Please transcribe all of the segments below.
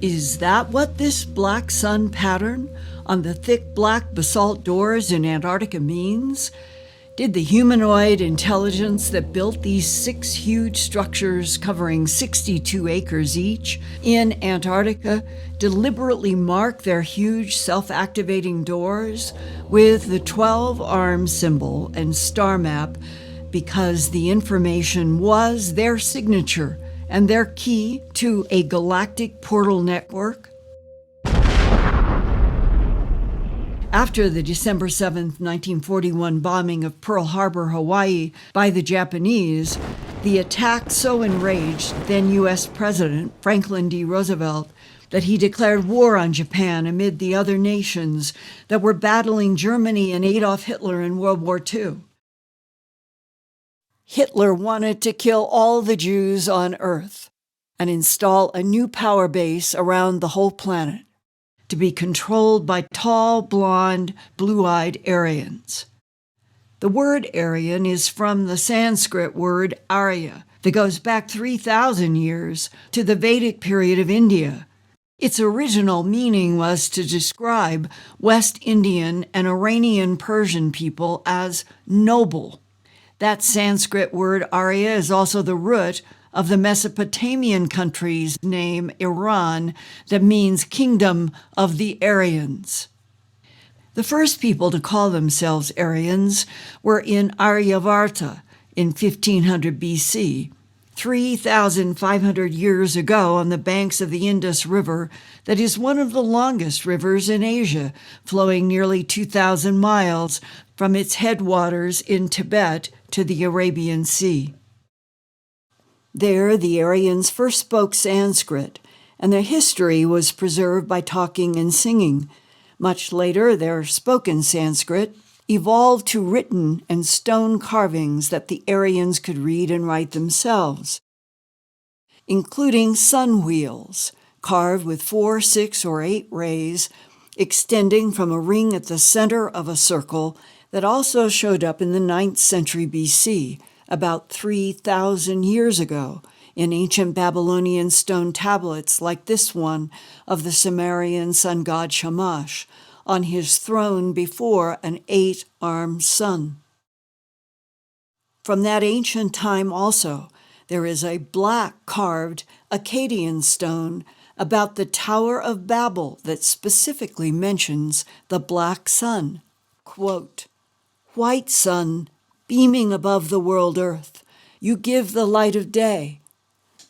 Is that what this black sun pattern on the thick black basalt doors in Antarctica means? Did the humanoid intelligence that built these 6 huge structures covering 62 acres each in Antarctica deliberately mark their huge self-activating doors with the 12-arm symbol and star map because the information was their signature and their key to a galactic portal network? After the December 7, 1941 bombing of Pearl Harbor, Hawaii by the Japanese, the attack so enraged then U.S. President Franklin D. Roosevelt that he declared war on Japan amid the other nations that were battling Germany and Adolf Hitler in World War II. Hitler wanted to kill all the Jews on Earth and install a new power base around the whole planet, to be controlled by tall, blonde, blue-eyed Aryans. The word Aryan is from the Sanskrit word Arya that goes back 3,000 years to the Vedic period of India. Its original meaning was to describe West Indian and Iranian Persian people as noble. That Sanskrit word Arya is also the root of the Mesopotamian country's name, Iran, that means kingdom of the Aryans. The first people to call themselves Aryans were in Aryavarta in 1500 BC, 3,500 years ago on the banks of the Indus River that is one of the longest rivers in Asia, flowing nearly 2,000 miles from its headwaters in Tibet to the Arabian Sea. There, the Aryans first spoke Sanskrit, and their history was preserved by talking and singing. Much later, their spoken Sanskrit evolved to written and stone carvings that the Aryans could read and write themselves, including sun wheels, carved with 4, 6, or 8 rays, extending from a ring at the center of a circle that also showed up in the 9th century BC, about 3,000 years ago, in ancient Babylonian stone tablets like this one of the Sumerian sun god Shamash, on his throne before an 8-armed sun. From that ancient time also, there is a black carved Akkadian stone about the Tower of Babel that specifically mentions the black sun. Quote, "White sun, beaming above the world earth, you give the light of day.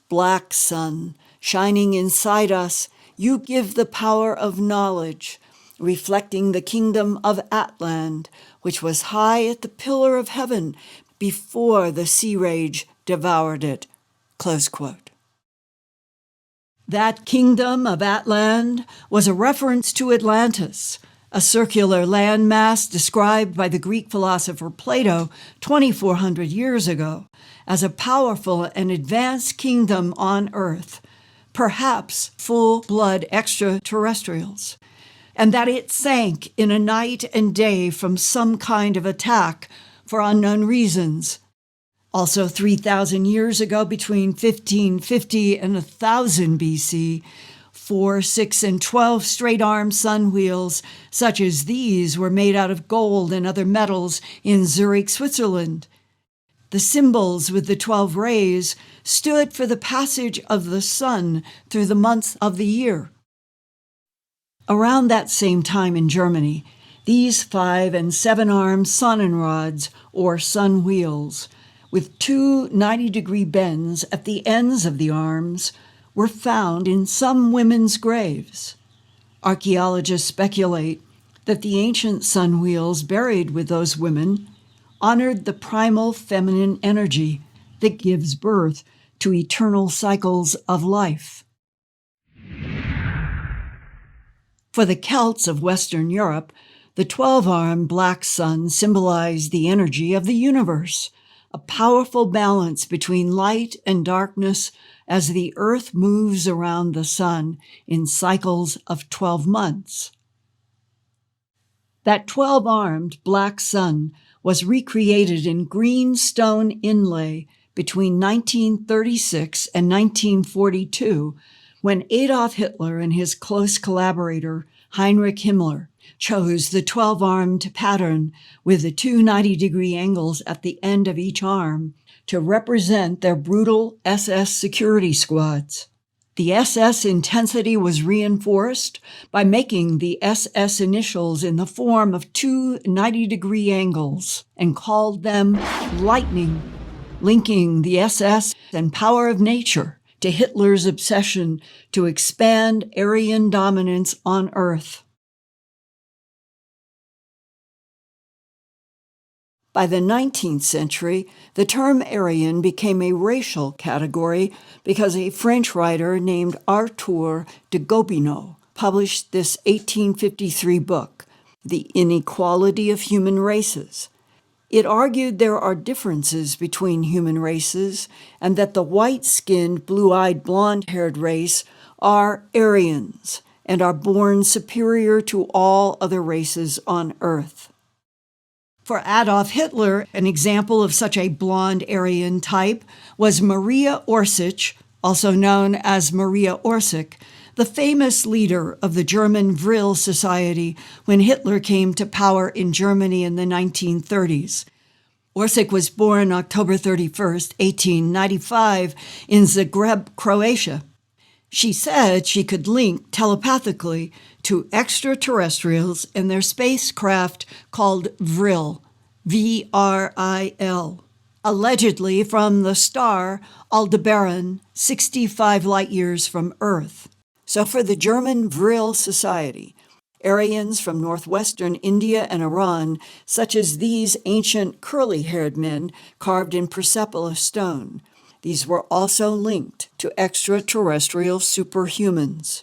Black sun, shining inside us, you give the power of knowledge, reflecting the kingdom of Atland, which was high at the pillar of heaven before the sea rage devoured it." Close quote. That kingdom of Atland was a reference to Atlantis, a circular landmass described by the Greek philosopher Plato 2,400 years ago as a powerful and advanced kingdom on Earth, perhaps full-blood extraterrestrials, and that it sank in a night and day from some kind of attack for unknown reasons. Also 3,000 years ago, between 1550 and 1000 BC, 4, 6, and 12 straight-arm sun wheels such as these were made out of gold and other metals in Zurich, Switzerland. The symbols with the 12 rays stood for the passage of the sun through the months of the year. Around that same time in Germany, these 5- and 7-arm sonnenrods, or sun wheels, with 2 90-degree bends at the ends of the arms, were found in some women's graves. Archaeologists speculate that the ancient sun wheels buried with those women honored the primal feminine energy that gives birth to eternal cycles of life. For the Celts of Western Europe, the 12-armed black sun symbolized the energy of the universe, a powerful balance between light and darkness as the earth moves around the sun in cycles of 12 months. That 12-armed black sun was recreated in green stone inlay between 1936 and 1942 When Adolf Hitler and his close collaborator, Heinrich Himmler, chose the 12-armed pattern with the two 90-degree angles at the end of each arm to represent their brutal SS security squads. The SS intensity was reinforced by making the SS initials in the form of two 90-degree angles and called them lightning, linking the SS and power of nature to Hitler's obsession to expand Aryan dominance on Earth. By the 19th century, the term Aryan became a racial category because a French writer named Arthur de Gobineau published this 1853 book, The Inequality of Human Races. It argued there are differences between human races and that the white-skinned, blue-eyed, blonde-haired race are Aryans and are born superior to all other races on Earth. For Adolf Hitler, an example of such a blonde Aryan type was Maria Orsic, also known as Maria Orsic, the famous leader of the German Vril Society when Hitler came to power in Germany in the 1930s. Orsic was born October 31, 1895, in Zagreb, Croatia. She said she could link telepathically to extraterrestrials and their spacecraft called Vril, V-R-I-L, allegedly from the star Aldebaran, 65 light-years from Earth. So for the German Vril Society, Aryans from northwestern India and Iran, such as these ancient curly-haired men carved in Persepolis stone, these were also linked to extraterrestrial superhumans.